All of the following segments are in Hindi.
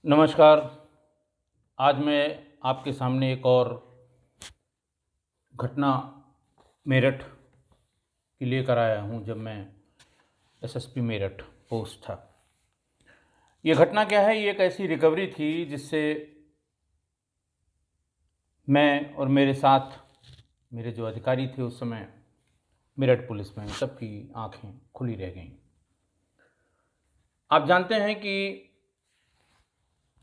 नमस्कार। आज मैं आपके सामने एक और घटना मेरठ की लेकर आया हूँ जब मैं एसएसपी मेरठ पोस्ट था। ये घटना क्या है? ये एक ऐसी रिकवरी थी जिससे मैं और मेरे साथ मेरे जो अधिकारी थे उस समय मेरठ पुलिस में, सबकी आंखें खुली रह गईं। आप जानते हैं कि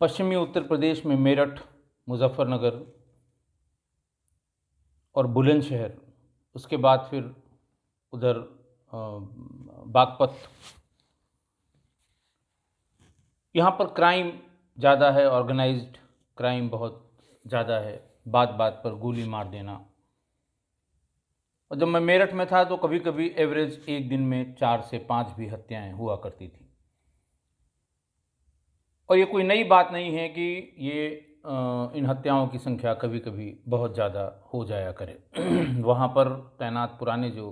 पश्चिमी उत्तर प्रदेश में मेरठ, मुजफ्फरनगर और बुलंदशहर, उसके बाद फिर उधर बागपत, यहाँ पर क्राइम ज़्यादा है, ऑर्गेनाइज्ड क्राइम बहुत ज़्यादा है, बात बात पर गोली मार देना। और जब मैं मेरठ में था तो कभी कभी एवरेज एक दिन में 4 से 5 भी हत्याएं हुआ करती थी। और ये कोई नई बात नहीं है कि ये इन हत्याओं की संख्या कभी कभी बहुत ज़्यादा हो जाया करे। वहाँ पर तैनात पुराने जो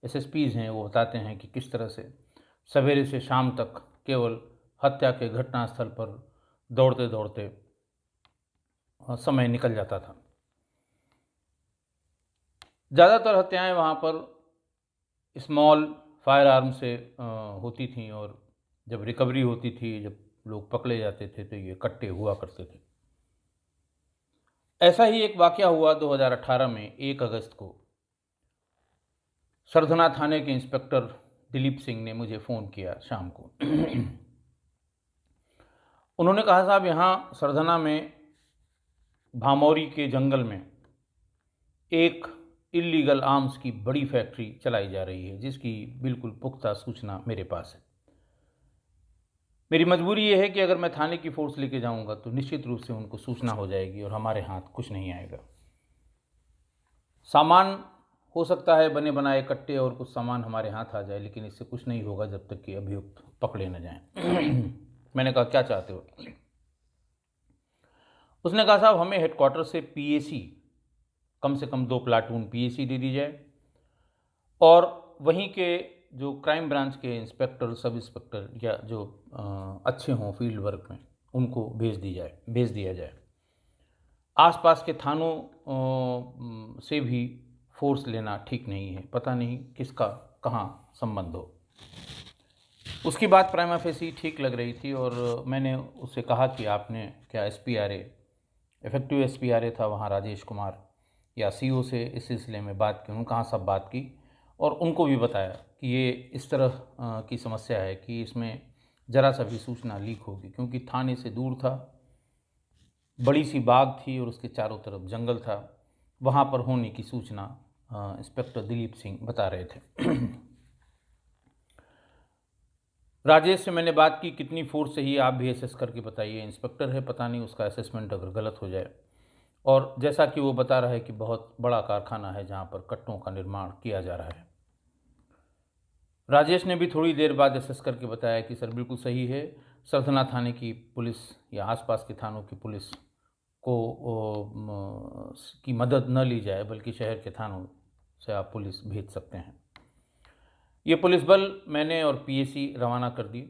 एसएसपीज़ हैं वो बताते हैं कि किस तरह से सवेरे से शाम तक केवल हत्या के घटनास्थल पर दौड़ते दौड़ते समय निकल जाता था। ज़्यादातर हत्याएं वहाँ पर स्मॉल फायर आर्म से होती थीं, और जब रिकवरी होती थी, जब लोग पकड़े जाते थे तो ये कट्टे हुआ करते थे। ऐसा ही एक वाकया हुआ 2018 में 1 अगस्त को। सरधना थाने के इंस्पेक्टर दिलीप सिंह ने मुझे फ़ोन किया शाम को। उन्होंने कहा, साहब यहाँ सरधना में भामौरी के जंगल में एक इल्लीगल आर्म्स की बड़ी फैक्ट्री चलाई जा रही है, जिसकी बिल्कुल पुख्ता सूचना मेरे पास है। मेरी मजबूरी ये है कि अगर मैं थाने की फ़ोर्स लेके जाऊंगा तो निश्चित रूप से उनको सूचना हो जाएगी और हमारे हाथ कुछ नहीं आएगा। सामान हो सकता है बने बनाए कट्टे और कुछ सामान हमारे हाथ आ जाए, लेकिन इससे कुछ नहीं होगा जब तक कि अभियुक्त पकड़े न जाएं। मैंने कहा, क्या चाहते हो? उसने कहा, साहब हमें हेडक्वार्टर से पीएसी, कम से कम 2 प्लाटून पीएसी दे दी जाए, और वहीं के जो क्राइम ब्रांच के इंस्पेक्टर, सब इंस्पेक्टर या जो अच्छे हों फील्ड वर्क में, उनको भेज दिया जाए। आसपास के थानों से भी फोर्स लेना ठीक नहीं है, पता नहीं किसका कहाँ संबंध हो। उसकी बात प्राइमा फेसी ठीक लग रही थी, और मैंने उससे कहा कि आपने क्या एसपीआरए, इफेक्टिव एसपीआरए था वहाँ राजेश कुमार, या सीओ से इस सिलसिले में बात की? उन्होंने कहा, सब बात की, और उनको भी बताया कि ये इस तरह की समस्या है कि इसमें ज़रा सा भी सूचना लीक होगी, क्योंकि थाने से दूर था, बड़ी सी बाग थी और उसके चारों तरफ जंगल था। वहाँ पर होने की सूचना इंस्पेक्टर दिलीप सिंह बता रहे थे। राजेश से मैंने बात की, कितनी फोर्स चाहिए आप भी असेस करके बताइए। इंस्पेक्टर है, पता नहीं उसका असेसमेंट अगर गलत हो जाए। और जैसा कि वो बता रहा है कि बहुत बड़ा कारखाना है जहाँ पर कट्टों का निर्माण किया जा रहा है। राजेश ने भी थोड़ी देर बाद असेस करके बताया कि सर बिल्कुल सही है, सरथना थाने की पुलिस या आसपास के थानों की पुलिस को की मदद न ली जाए, बल्कि शहर के थानों से आप पुलिस भेज सकते हैं। ये पुलिस बल मैंने और पीएसी रवाना कर दी।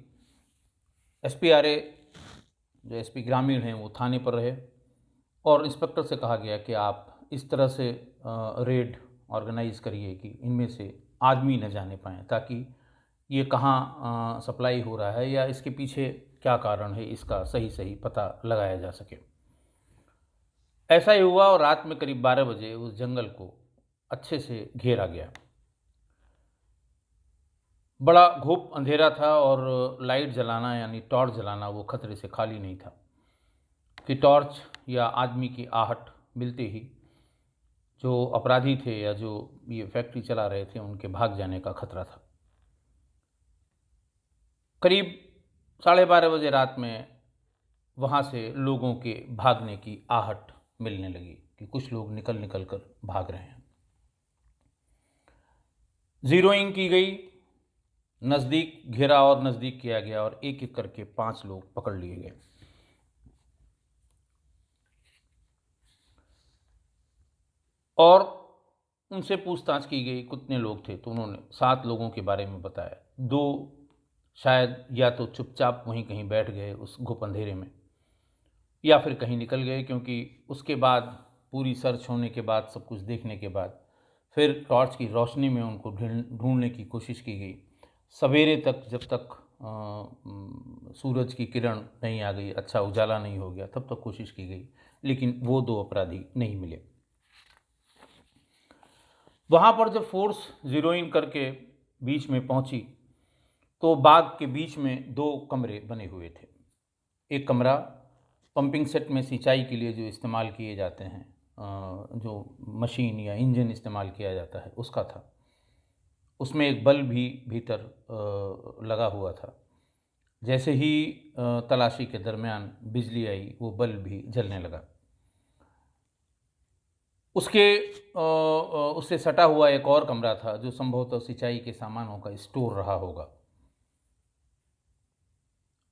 एसपीआरए जो एसपी ग्रामीण हैं वो थाने पर रहे, और इंस्पेक्टर से कहा गया कि आप इस तरह से रेड ऑर्गेनाइज करिए कि इनमें से आदमी न जाने पाएँ, ताकि ये कहाँ सप्लाई हो रहा है या इसके पीछे क्या कारण है, इसका सही सही पता लगाया जा सके। ऐसा ही हुआ, और रात में करीब 12 बजे उस जंगल को अच्छे से घेरा गया। बड़ा घुप अंधेरा था, और लाइट जलाना यानी टॉर्च जलाना वो खतरे से खाली नहीं था कि टॉर्च या आदमी की आहट मिलते ही जो अपराधी थे या जो ये फैक्ट्री चला रहे थे उनके भाग जाने का खतरा था। करीब 12:30 बजे रात में वहाँ से लोगों के भागने की आहट मिलने लगी कि कुछ लोग निकल निकल कर भाग रहे हैं। जीरोइंग की गई, नज़दीक घेरा और नज़दीक किया गया, और एक एक करके 5 लोग पकड़ लिए गए। और उनसे पूछताछ की गई कितने लोग थे, तो उन्होंने 7 लोगों के बारे में बताया। 2 शायद या तो चुपचाप वहीं कहीं बैठ गए उस घुप अंधेरे में, या फिर कहीं निकल गए, क्योंकि उसके बाद पूरी सर्च होने के बाद, सब कुछ देखने के बाद, फिर टॉर्च की रोशनी में उनको ढूंढने की कोशिश की गई। सवेरे तक, जब तक सूरज की किरण नहीं आ गई, अच्छा उजाला नहीं हो गया, तब तक कोशिश की गई, लेकिन वो दो अपराधी नहीं मिले। वहाँ पर जब फोर्स ज़ीरो इन करके बीच में पहुंची, तो बाग के बीच में दो कमरे बने हुए थे। एक कमरा पंपिंग सेट में सिंचाई के लिए जो इस्तेमाल किए जाते हैं, जो मशीन या इंजन इस्तेमाल किया जाता है, उसका था। उसमें एक बल्ब भी भीतर लगा हुआ था। जैसे ही तलाशी के दरमियान बिजली आई, वो बल्ब भी जलने लगा। उससे सटा हुआ एक और कमरा था, जो संभवतः सिंचाई के सामानों का स्टोर रहा होगा।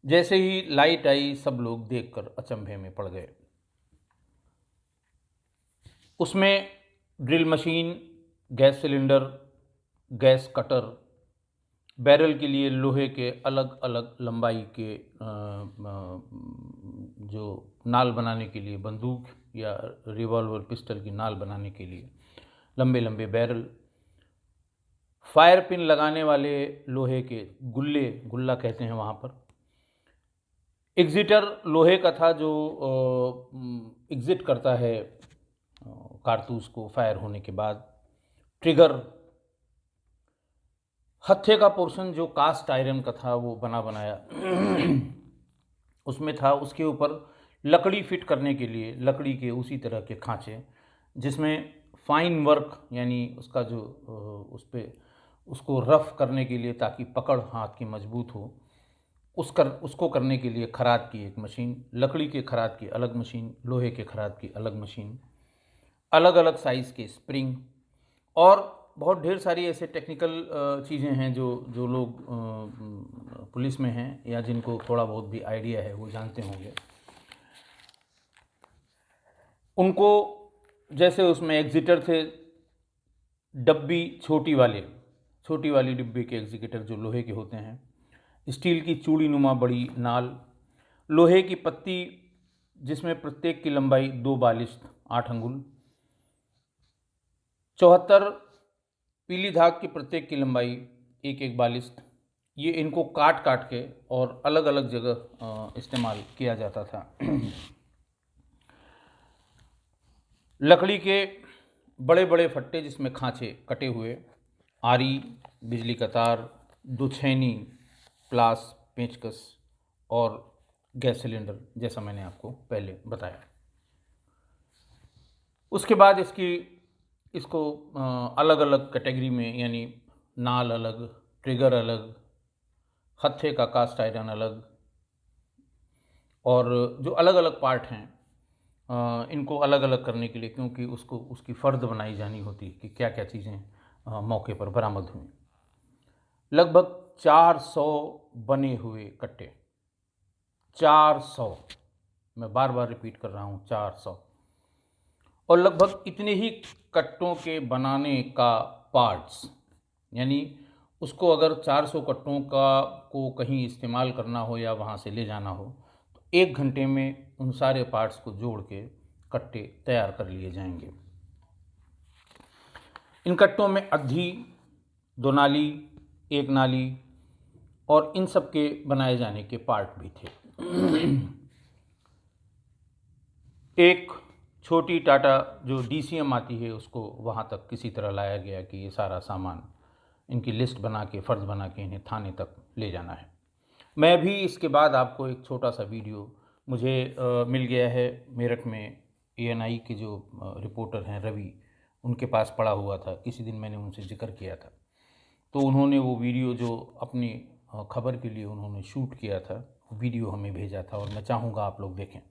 जैसे ही लाइट आई, सब लोग देखकर अचंभे में पड़ गए। उसमें drill machine, gas cylinder, gas cutter, barrel के लिए लोहे के अलग अलग लंबाई के जो नाल बनाने के लिए, बंदूक या रिवॉल्वर पिस्टल की नाल बनाने के लिए लंबे लंबे बैरल, फायर पिन लगाने वाले लोहे के गुल्ले, गुल्ला कहते हैं वहाँ पर। एग्जिटर लोहे का था, जो एग्जिट करता है कारतूस को फायर होने के बाद। ट्रिगर, हत्थे का पोर्शन जो कास्ट आयरन का था, वो बना बनाया उसमें था। उसके ऊपर लकड़ी फिट करने के लिए लकड़ी के उसी तरह के खांचे, जिसमें फाइन वर्क, यानी उसका जो उस पर उसको रफ करने के लिए, ताकि पकड़ हाथ की मजबूत हो, उसको करने के लिए खराद की एक मशीन, लकड़ी के खराद की अलग मशीन, लोहे के खराद की अलग मशीन, अलग अलग साइज़ के स्प्रिंग, और बहुत ढेर सारी ऐसे टेक्निकल चीज़ें हैं जो जो लोग पुलिस में हैं या जिनको थोड़ा बहुत भी आइडिया है, वो जानते होंगे। उनको, जैसे उसमें एग्जिटर थे, डब्बी छोटी वाली डिब्बे के एग्जीक्यूटर जो लोहे के होते हैं, स्टील की चूड़ी नुमा बड़ी नाल, लोहे की पत्ती जिसमें प्रत्येक की लंबाई 2 बालिश्त 8 अंगुल, 74 पीली धाग की प्रत्येक की लंबाई 1 बालिश्त। ये इनको काट काट के और अलग अलग जगह इस्तेमाल किया जाता था। लकड़ी के बड़े बड़े फट्टे, जिसमें खांचे कटे हुए, आरी, बिजली का तार, दुछैनी, प्लास, पेंचकस और गैस सिलेंडर, जैसा मैंने आपको पहले बताया। उसके बाद इसको अलग अलग कैटेगरी में, यानी नाल अलग, ट्रिगर अलग, हत्थे का कास्ट आयरन अलग, और जो अलग अलग पार्ट हैं, इनको अलग अलग करने के लिए, क्योंकि उसकी फ़र्द बनाई जानी होती है कि क्या क्या चीज़ें मौके पर बरामद हुई। लगभग 400 बने हुए कट्टे, 400, मैं बार बार रिपीट कर रहा हूँ, 400। और लगभग इतने ही कट्टों के बनाने का पार्ट्स, यानी उसको अगर 400 कट्टों को कहीं इस्तेमाल करना हो या वहाँ से ले जाना हो, तो 1 घंटे में उन सारे पार्ट्स को जोड़ के कट्टे तैयार कर लिए जाएंगे। इन कट्टों में अद्धी, 2 नाली, 1 नाली और इन सब के बनाए जाने के पार्ट भी थे। एक छोटी टाटा जो डीसीएम आती है, उसको वहाँ तक किसी तरह लाया गया कि ये सारा सामान, इनकी लिस्ट बना के, फ़र्ज़ बना के इन्हें थाने तक ले जाना है। मैं भी इसके बाद आपको एक छोटा सा वीडियो मुझे मिल गया है मेरठ में, एएनआई के जो रिपोर्टर हैं रवि, उनके पास पड़ा हुआ था। किसी दिन मैंने उनसे जिक्र किया था, तो उन्होंने वो वीडियो जो अपनी खबर के लिए उन्होंने शूट किया था, वो वीडियो हमें भेजा था, और मैं चाहूँगा आप लोग देखें।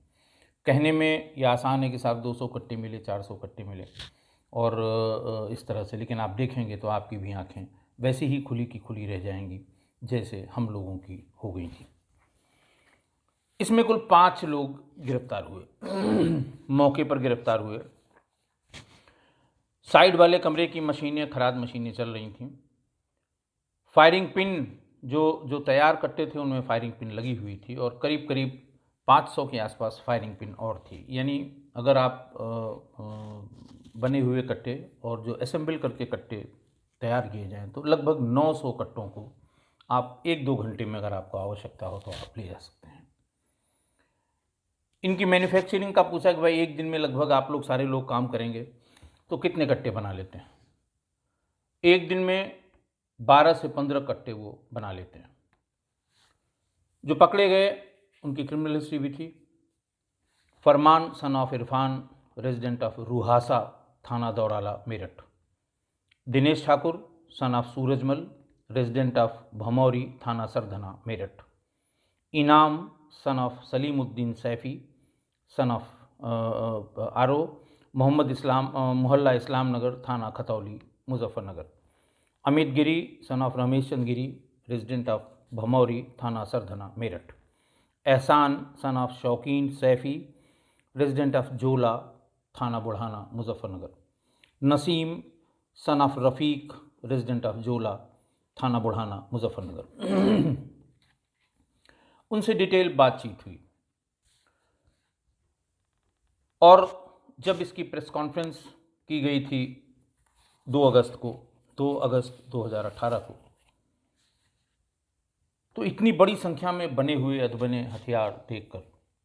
कहने में ये आसान है कि साहब 200 कट्टे मिले, 400 कट्टे मिले और इस तरह से, लेकिन आप देखेंगे तो आपकी भी आँखें वैसे ही खुली की खुली रह जाएंगी जैसे हम लोगों की हो गई थी। इसमें कुल 5 लोग गिरफ्तार हुए मौके पर गिरफ्तार हुए। साइड वाले कमरे की मशीनें, खराद मशीनें चल रही थीं। फायरिंग पिन जो जो तैयार कट्टे थे उनमें फायरिंग पिन लगी हुई थी और करीब करीब 500 के आसपास फायरिंग पिन और थी। यानी अगर आप बने हुए कट्टे और जो असेंबल करके कट्टे तैयार किए जाएं तो लगभग 900 कट्टों को आप 1-2 घंटे में अगर आपको आवश्यकता हो तो आप ले जा सकते हैं। इनकी मैन्युफैक्चरिंग का पूछा कि भाई एक दिन में लगभग आप लोग सारे लोग काम करेंगे तो कितने कट्टे बना लेते हैं। एक दिन में 12 से 15 कट्टे वो बना लेते हैं। जो पकड़े गए उनकी क्रिमिनल हिस्ट्री भी थी। Farman son of Irfan, resident of Ruhasa, थाना Daurala, Meerut. Dinesh Thakur son of Surajmal, resident of Bhamauri, थाना Sardhana, Meerut. Inam son of Salimuddin Saifi, son of Aaro, Mohammad Islam, मोहल्ला इस्लाम नगर, थाना Khatauli, Muzaffarnagar. Amit Giri son of Ramesh Chand Giri, resident of Bhamauri, थाना सरधना, मेरठ। एहसान सन ऑफ शौकीन सैफ़ी, रेजिडेंट ऑफ जोला, थाना Budhana, Muzaffarnagar. Naseem son of Rafiq, resident of जोला, थाना बुढ़ाना, मुजफ्फरनगर। उनसे डिटेल बातचीत हुई और जब इसकी प्रेस कॉन्फ्रेंस की गई थी 2 अगस्त 2018 को, तो इतनी बड़ी संख्या में बने हुए अधबने हथियार देखकर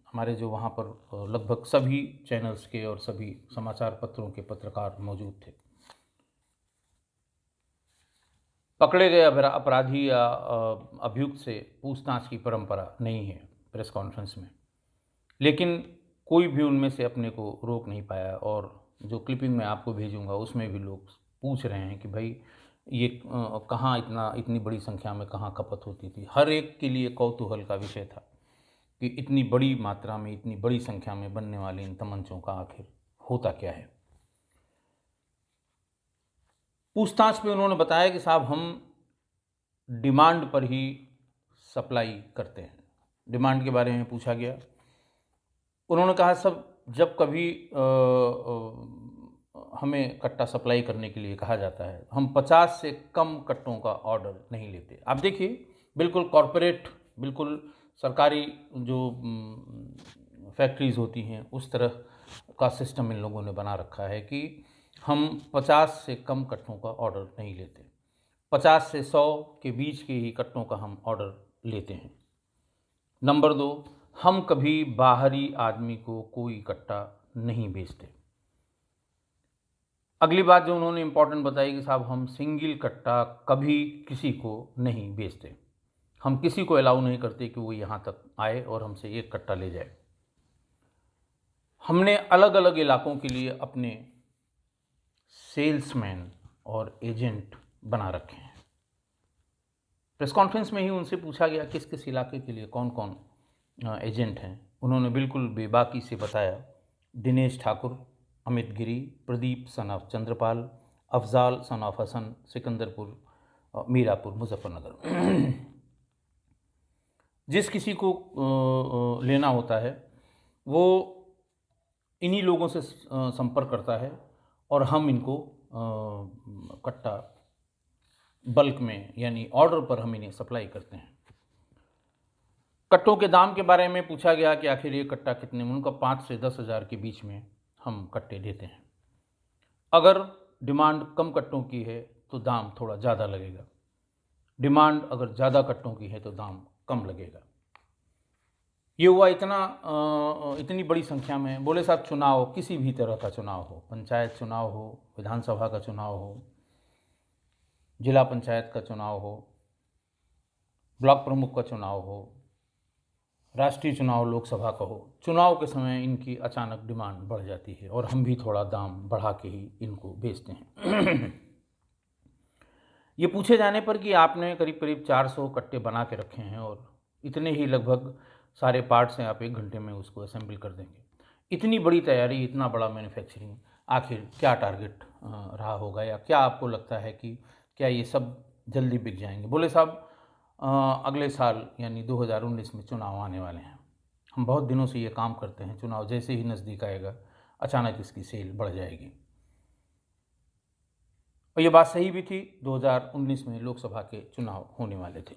हमारे जो वहाँ पर लगभग सभी चैनल्स के और सभी समाचार पत्रों के पत्रकार मौजूद थे। पकड़े गए अपराधी या अभियुक्त से पूछताछ की परंपरा नहीं है प्रेस कॉन्फ्रेंस में, लेकिन कोई भी उनमें से अपने को रोक नहीं पाया और जो क्लिपिंग मैं आपको भेजूंगा उसमें भी लोग पूछ रहे हैं कि भाई ये कहाँ इतनी बड़ी संख्या में कहाँ खपत होती थी। हर एक के लिए कौतूहल का विषय था कि इतनी बड़ी मात्रा में, इतनी बड़ी संख्या में बनने वाले इन तमंचों का आखिर होता क्या है। पूछताछ में उन्होंने बताया कि साहब हम डिमांड पर ही सप्लाई करते हैं। डिमांड के बारे में पूछा गया। उन्होंने कहा सब जब कभी हमें कट्टा सप्लाई करने के लिए कहा जाता है हम 50 से कम कट्टों का ऑर्डर नहीं लेते। आप देखिए बिल्कुल कॉरपोरेट, बिल्कुल सरकारी जो फैक्ट्रीज़ होती हैं उस तरह का सिस्टम इन लोगों ने बना रखा है कि हम 50 से कम कट्टों का ऑर्डर नहीं लेते। 50 से 100 के बीच के ही कट्टों का हम ऑर्डर लेते हैं। नंबर 2, हम कभी बाहरी आदमी को कोई कट्टा नहीं बेचते। अगली बात जो उन्होंने इम्पोर्टेंट बताई कि साहब हम सिंगल कट्टा कभी किसी को नहीं बेचते। हम किसी को अलाउ नहीं करते कि वो यहाँ तक आए और हमसे एक कट्टा ले जाए। हमने अलग अलग इलाकों के लिए अपने सेल्समैन और एजेंट बना रखे हैं। प्रेस कॉन्फ्रेंस में ही उनसे पूछा गया किस किस इलाके के लिए कौन कौन एजेंट हैं। उन्होंने बिल्कुल बेबाकी से बताया Dinesh Thakur, Amit Giri, Pradeep son of Chandrapal, Afzal son of Hasan, Sikandarpur, Mirapur, Muzaffarnagar. जिस किसी को लेना होता है वो इन्हीं लोगों से संपर्क करता है और हम इनको कट्टा बल्क में यानी ऑर्डर पर हम इन्हें सप्लाई करते हैं। कट्टों के दाम के बारे में पूछा गया कि आखिर ये कट्टा कितने में। उनका 5 से 10 हज़ार के बीच में हम कट्टे देते हैं। अगर डिमांड कम कट्टों की है तो दाम थोड़ा ज़्यादा लगेगा, डिमांड अगर ज़्यादा कट्टों की है तो दाम कम लगेगा। ये हुआ इतनी बड़ी संख्या में। बोले साहब चुनाव, किसी भी तरह का चुनाव हो, पंचायत चुनाव हो, विधानसभा का चुनाव हो, जिला पंचायत का चुनाव हो, ब्लॉक प्रमुख का चुनाव हो, राष्ट्रीय चुनाव लोकसभा का हो, चुनाव के समय इनकी अचानक डिमांड बढ़ जाती है और हम भी थोड़ा दाम बढ़ा के ही इनको बेचते हैं। ये पूछे जाने पर कि आपने करीब करीब 400 कट्टे बना के रखे हैं और इतने ही लगभग सारे पार्ट्स हैं, आप 1 घंटे में उसको असेंबल कर देंगे। इतनी बड़ी तैयारी, इतना बड़ा मैन्युफैक्चरिंग, आखिर क्या टारगेट रहा होगा या क्या आपको लगता है कि क्या ये सब जल्दी बिक जाएंगे। बोले साहब अगले साल यानी 2019 में चुनाव आने वाले हैं। हम बहुत दिनों से ये काम करते हैं, चुनाव जैसे ही नज़दीक आएगा अचानक इसकी सेल बढ़ जाएगी। और ये बात सही भी थी। 2019 में लोकसभा के चुनाव होने वाले थे।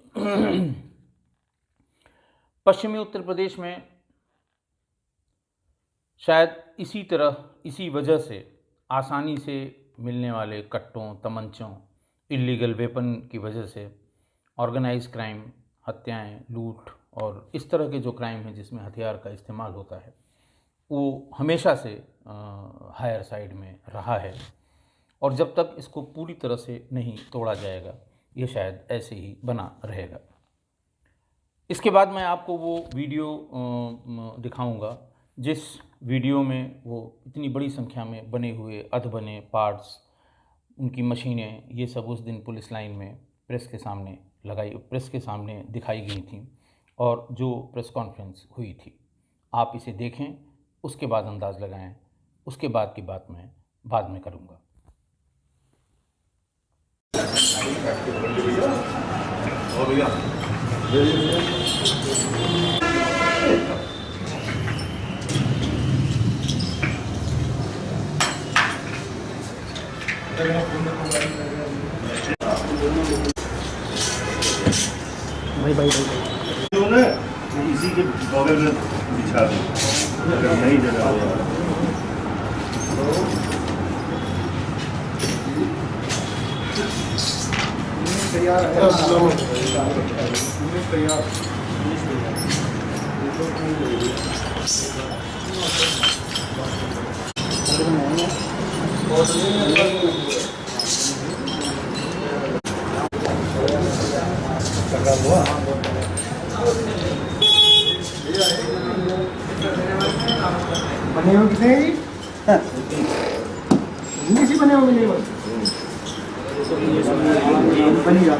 पश्चिमी उत्तर प्रदेश में शायद इसी वजह से आसानी से मिलने वाले कट्टों, तमंचों, इलीगल वेपन की वजह से ऑर्गेनाइज क्राइम, हत्याएं, लूट और इस तरह के जो क्राइम हैं जिसमें हथियार का इस्तेमाल होता है, वो हमेशा से हायर साइड में रहा है। और जब तक इसको पूरी तरह से नहीं तोड़ा जाएगा, ये शायद ऐसे ही बना रहेगा। इसके बाद मैं आपको वो वीडियो दिखाऊंगा जिस वीडियो में वो इतनी बड़ी संख्या में बने हुए अधबने पार्ट्स, उनकी मशीनें, ये सब उस दिन पुलिस लाइन में प्रेस के सामने दिखाई गई थी और जो प्रेस कॉन्फ्रेंस हुई थी। आप इसे देखें, उसके बाद अंदाज़ लगाएं। उसके बाद की बात मैं बाद में करूँगा। भाई इसी के बगल में बिछा दो, अगर नहीं जगह हो तैयार हुआ। बने हो कितने जी बने हो मिले बनेगा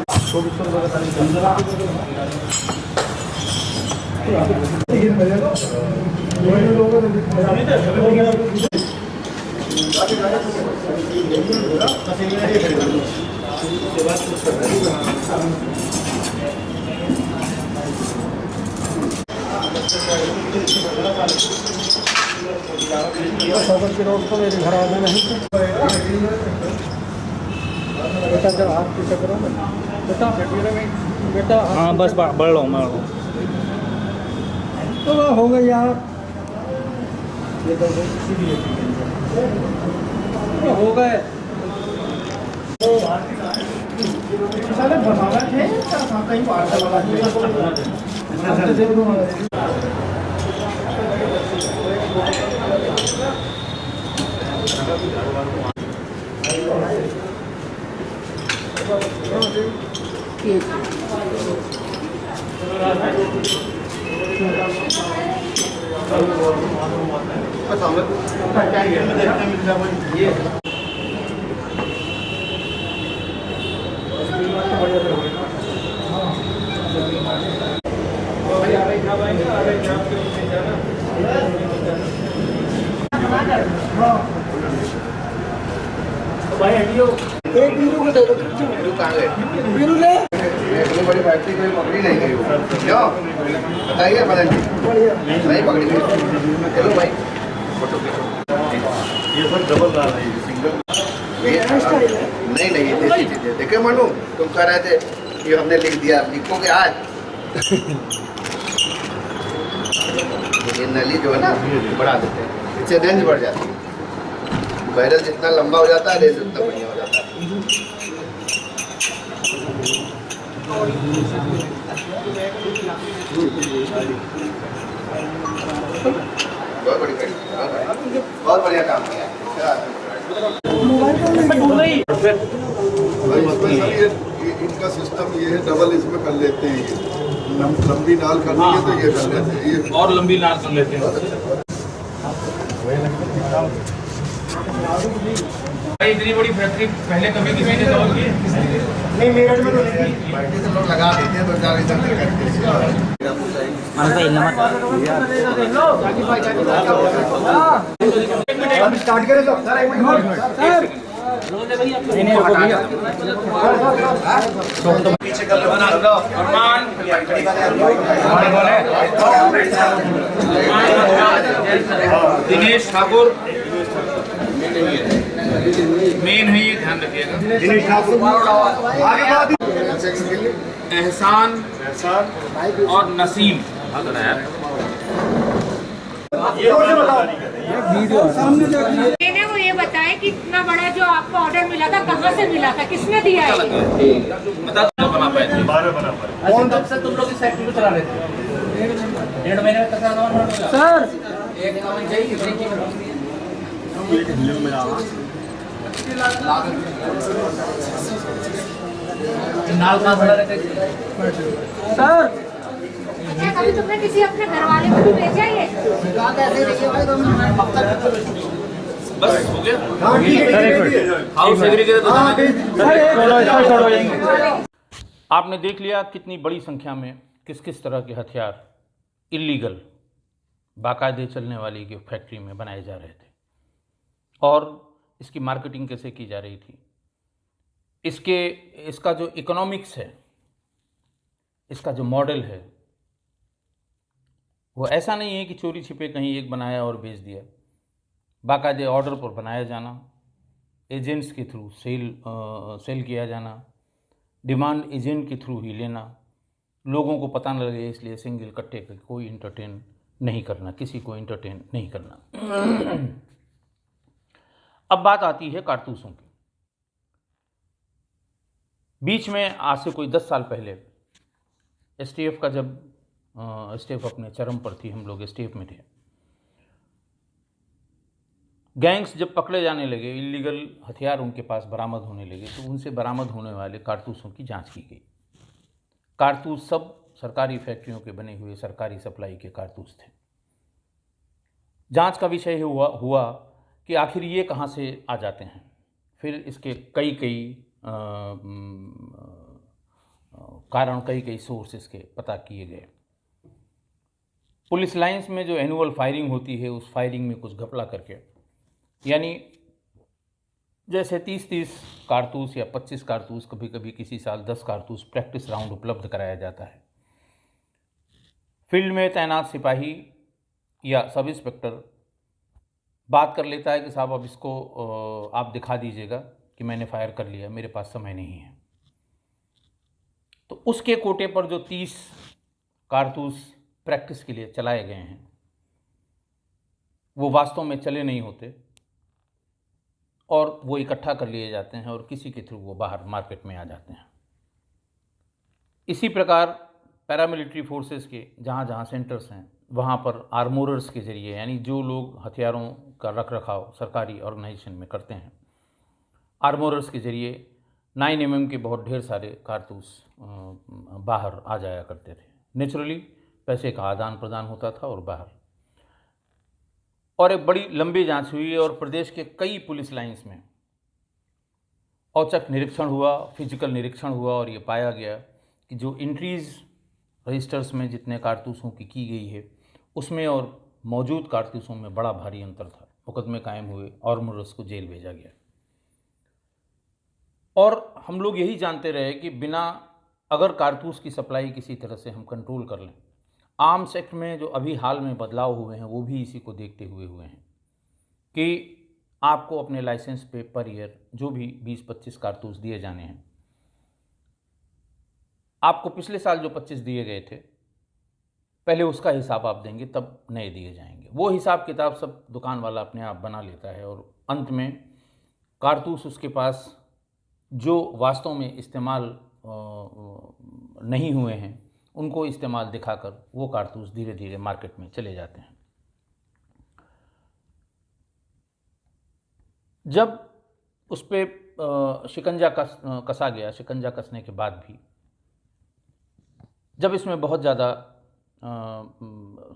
के रोड को मेरे घर आना नहीं बेटा, जब हाथ पीछे करो बेटा बेटा। हाँ बस बढ़ रहा हूँ मैं। तो हो गई यार, ये तो हो गए बनाना थे कहीं एक बीरू को दे दो। बीरू कहाँ गए? बीरू ले इतनी बड़ी फैक्ट्री कोई पकड़ी नहीं गई हो क्यों बताइए? नहीं पकड़ी गई। चलो भाई ये सब डबल डाल रही है, सिंगल नहीं देसी चीजें देखे मनु, तुम कह रहे थे कि हमने लिख दिया, लिखोगे आज। ये नली जो है ना बढ़ा देते हैं, इससे रेंज बढ़ जाती है। बैरल जितना लंबा हो जाता है, रेंज उतना बढ़िया हो जाता है। बहुत बढ़िया काम किया। इनका सिस्टम ये है, डबल इसमें कर लेते हैं। ये लंबी नाल करनी है तो ये कर लेते हैं, ये और लंबी नाल कर लेते हैं। इतनी बड़ी फैक्ट्री पहले कभी किसी ने दौड़ की नहीं, मेरठ में तो नहीं लोग लगा देते हैं, तो जाने जाते करते हैं। स्टार्ट करें तो सर एक मिनट पीछे कर दिनेश ठाकुर मेन है ये, ध्यान रखिएगा। दिनेश ठाकुर आगे बात एहसान और नसीम। मैंने वो ये बताया कि इतना बड़ा जो आपको ऑर्डर मिला था कहाँ से मिला था, किसने दिया है? बता दो बना पाए थे। कौन कब से तुम लोग इस फैक्ट्री को चला रहे थे? 1.5 महीने में कैसा सर एक नाल का बड़ा रहता है सर। क्या कभी तुमने किसी अपने घर वाले को भी भेजा है? बस हो गया। हाउस आपने देख लिया कितनी बड़ी संख्या में किस किस तरह के हथियार इलीगल बाकायदे चलने वाली की फैक्ट्री में बनाए जा रहे थे और इसकी मार्केटिंग कैसे की जा रही थी। इसका जो इकोनॉमिक्स है, इसका जो मॉडल है, वो ऐसा नहीं है कि चोरी छिपे कहीं एक बनाया और बेच दिया। बाकायदे ऑर्डर पर बनाया जाना, एजेंट्स के थ्रू सेल किया जाना, डिमांड एजेंट के थ्रू ही लेना, लोगों को पता न लगे इसलिए सिंगल कट्टे पे कोई इंटरटेन नहीं करना, किसी को इंटरटेन नहीं करना। अब बात आती है कारतूसों की। बीच में आज से कोई 10 साल पहले एसटीएफ का जब एसटीएफ अपने चरम पर थी, हम लोग एसटीएफ में थे, गैंग्स जब पकड़े जाने लगे, इलीगल हथियार उनके पास बरामद होने लगे, तो उनसे बरामद होने वाले कारतूसों की जांच की गई। कारतूस सब सरकारी फैक्ट्रियों के बने हुए सरकारी सप्लाई के कारतूस थे। जांच का विषय हुआ कि आखिर ये कहाँ से आ जाते हैं। फिर इसके कई कारण, कई सोर्स इसके पता किए गए। पुलिस लाइंस में जो एनुअल फायरिंग होती है, उस फायरिंग में कुछ घपला करके, यानी जैसे 30-30 कारतूस या 25 कारतूस, कभी कभी किसी साल 10 कारतूस प्रैक्टिस राउंड उपलब्ध कराया जाता है। फील्ड में तैनात सिपाही या सब इंस्पेक्टर बात कर लेता है कि साहब अब इसको आप दिखा दीजिएगा कि मैंने फायर कर लिया, मेरे पास समय नहीं है। तो उसके कोटे पर जो 30 कारतूस प्रैक्टिस के लिए चलाए गए हैं, वो वास्तव में चले नहीं होते और वो इकट्ठा कर लिए जाते हैं और किसी के थ्रू वो बाहर मार्केट में आ जाते हैं। इसी प्रकार पैरामिलिट्री फोर्सेस के जहाँ जहाँ सेंटर्स हैं, वहाँ पर आर्मोरर्स के ज़रिए, यानी जो लोग हथियारों का रख रखाव सरकारी ऑर्गेनाइजेशन में करते हैं, आर्मोरर्स के ज़रिए 9 mm के बहुत ढेर सारे कारतूस बाहर आ जाया करते थे। नेचुरली पैसे का आदान प्रदान होता था और बाहर, और एक बड़ी लंबी जांच हुई और प्रदेश के कई पुलिस लाइंस में औचक निरीक्षण हुआ, फिजिकल निरीक्षण हुआ और ये पाया गया कि जो एंट्रीज रजिस्टर्स में जितने कारतूसों की गई है, उसमें और मौजूद कारतूसों में बड़ा भारी अंतर था। मुकदमे कायम हुए और मुर्रस को जेल भेजा गया। और हम लोग यही जानते रहे कि बिना अगर कारतूस की सप्लाई किसी तरह से हम कंट्रोल कर लें, आर्म्स एक्ट में जो अभी हाल में बदलाव हुए हैं वो भी इसी को देखते हुए हैं कि आपको अपने लाइसेंस पे पर ईयर जो भी 20-25 कारतूस दिए जाने हैं, आपको पिछले साल जो 25 दिए गए थे पहले उसका हिसाब आप देंगे, तब नए दिए जाएंगे। वो हिसाब किताब सब दुकान वाला अपने आप बना लेता है और अंत में कारतूस उसके पास जो वास्तव में इस्तेमाल नहीं हुए हैं उनको इस्तेमाल दिखाकर वो कारतूस धीरे धीरे मार्केट में चले जाते हैं। जब उस पर शिकंजा कसा गया, शिकंजा कसने के बाद भी जब इसमें बहुत ज़्यादा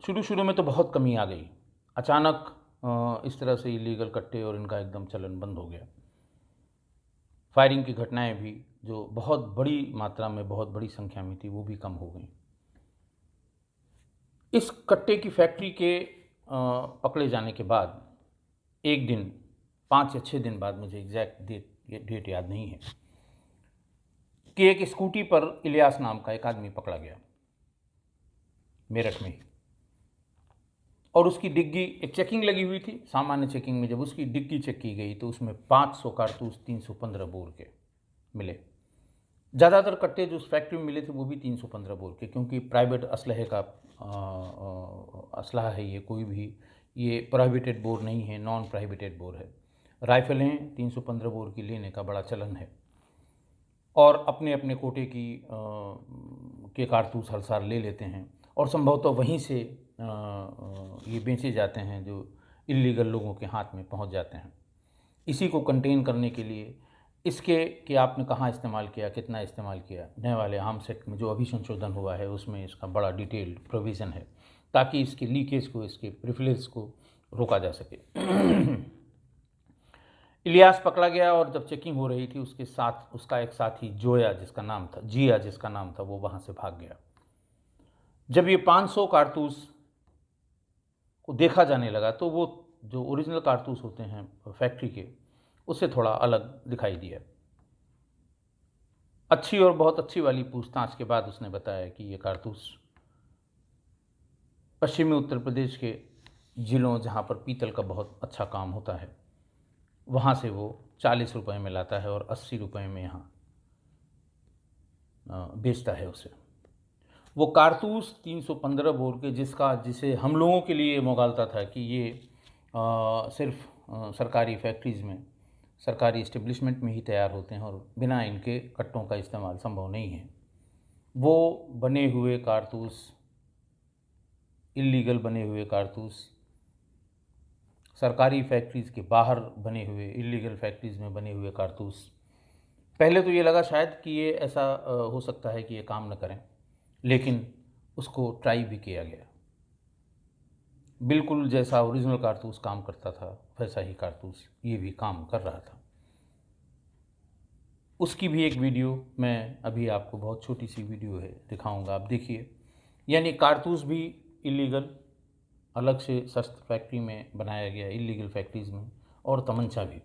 शुरू में तो बहुत कमी आ गई, अचानक इस तरह से इलीगल कट्टे और इनका एकदम चलन बंद हो गया। फायरिंग की घटनाएं भी जो बहुत बड़ी मात्रा में, बहुत बड़ी संख्या में थी, वो भी कम हो गई। इस कट्टे की फैक्ट्री के पकड़े जाने के बाद एक दिन, 5 या 6 दिन बाद, मुझे एग्जैक्ट डेट याद नहीं है, कि एक स्कूटी पर इलियास नाम का एक आदमी पकड़ा गया मेरठ में ही। और उसकी डिग्गी, एक चेकिंग लगी हुई थी, सामान्य चेकिंग में जब उसकी डिग्गी चेक की गई तो उसमें 500 कारतूस 315 बोर के मिले। ज़्यादातर कट्टे जो उस फैक्ट्री में मिले थे वो भी 315 बोर के, क्योंकि प्राइवेट असलहे का असलहा है ये, कोई भी ये प्रोहिबिटेड बोर नहीं है, नॉन प्रोहिबिटेड बोर है। राइफलें 315 बोर की लेने का बड़ा चलन है और अपने अपने कोटे की के कारतूस हर साल ले लेते हैं और संभवतः वहीं से ये बेचे जाते हैं जो इल्लीगल लोगों के हाथ में पहुंच जाते हैं। इसी को कंटेन करने के लिए इसके कि आपने कहाँ इस्तेमाल किया, कितना इस्तेमाल किया, नए वाले आर्म्स एक्ट में जो अभी संशोधन हुआ है उसमें इसका बड़ा डिटेल्ड प्रोविज़न है ताकि इसके लीकेज को, इसके प्रिविलेज को रोका जा सके। इलियास पकड़ा गया और जब चेकिंग हो रही थी उसके साथ उसका एक साथी जिया जिसका नाम था वो वहाँ से भाग गया। जब ये 500 कारतूस को देखा जाने लगा तो वो जो ओरिजिनल कारतूस होते हैं फैक्ट्री के, उससे थोड़ा अलग दिखाई दिया। अच्छी और बहुत अच्छी वाली पूछताछ के बाद उसने बताया कि ये कारतूस पश्चिमी उत्तर प्रदेश के ज़िलों जहाँ पर पीतल का बहुत अच्छा काम होता है वहाँ से वो 40 रुपये में लाता है और 80 रुपये में यहाँ बेचता है उसे। वो कारतूस 315 बोर के जिसे हम लोगों के लिए मोगालता था कि ये सिर्फ सरकारी फैक्ट्रीज़ में, सरकारी इस्टेब्लिशमेंट में ही तैयार होते हैं और बिना इनके कट्टों का इस्तेमाल संभव नहीं है, वो बने हुए कारतूस, इल्लीगल बने हुए कारतूस, सरकारी फैक्ट्रीज़ के बाहर बने हुए, इल्लीगल फैक्ट्रीज़ में बने हुए कारतूस। पहले तो ये लगा शायद कि ये ऐसा हो सकता है कि ये काम न करें, लेकिन उसको ट्राई भी किया गया। बिल्कुल जैसा ओरिजिनल कारतूस काम करता था वैसा ही कारतूस ये भी काम कर रहा था। उसकी भी एक वीडियो मैं अभी आपको, बहुत छोटी सी वीडियो है, दिखाऊंगा, आप देखिए। यानी कारतूस भी इल्लीगल, अलग से शस्त्र फैक्ट्री में बनाया गया, इल्लीगल फैक्ट्रीज़ में, और तमंचा भी।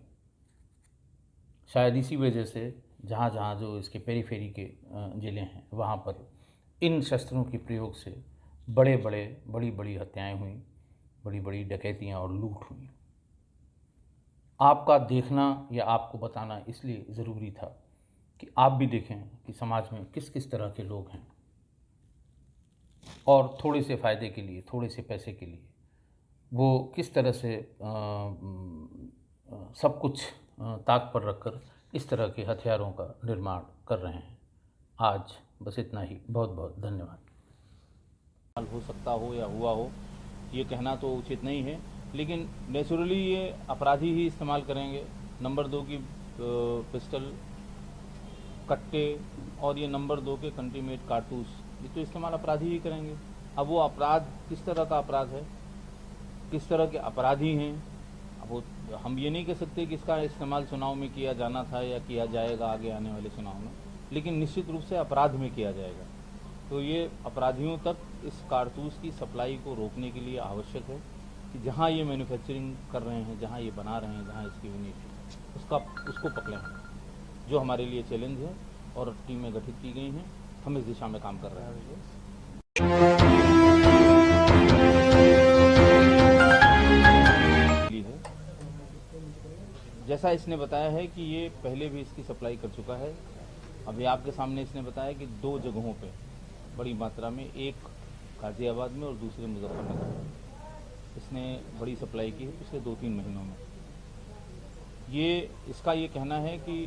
शायद इसी वजह से जहाँ जहाँ जो इसके पेरीफेरी के ज़िले हैं वहाँ पर इन शस्त्रों के प्रयोग से बड़ी बड़ी हत्याएं हुई, बड़ी बड़ी डकैतियाँ और लूट हुई। आपका देखना या आपको बताना इसलिए ज़रूरी था कि आप भी देखें कि समाज में किस किस तरह के लोग हैं और थोड़े से फ़ायदे के लिए, थोड़े से पैसे के लिए वो किस तरह से सब कुछ ताक पर रखकर इस तरह के हथियारों का निर्माण कर रहे हैं। आज बस इतना ही, बहुत बहुत धन्यवाद। हो सकता हो या हुआ हो ये कहना तो उचित नहीं है, लेकिन नेचुरली ये अपराधी ही इस्तेमाल करेंगे। नंबर 2 की पिस्टल, कट्टे और ये नंबर 2 के कंटीमेट कारतूस, ये तो इस्तेमाल अपराधी ही करेंगे। अब वो अपराध किस तरह का अपराध है, किस तरह के अपराधी हैं, अब वो हम ये नहीं कह सकते कि इसका इस्तेमाल चुनाव में किया जाना था या किया जाएगा आगे आने वाले चुनाव में, लेकिन निश्चित रूप से अपराध में किया जाएगा। तो ये अपराधियों तक इस कारतूस की सप्लाई को रोकने के लिए आवश्यक है कि जहाँ ये मैन्युफैक्चरिंग कर रहे हैं, जहाँ ये बना रहे हैं, जहाँ इसकी यूनिट उसको पकड़ें, जो हमारे लिए चैलेंज है और टीमें गठित की गई हैं, हम इस दिशा में काम कर रहे हैं। जैसा इसने बताया है कि ये पहले भी इसकी सप्लाई कर चुका है। अभी आपके सामने इसने बताया कि 2 जगहों पे बड़ी मात्रा में, एक गाज़ियाबाद में और दूसरे मुजफ्फरनगर में इसने बड़ी सप्लाई की है पिछले 2-3 महीनों में। इसका ये कहना है कि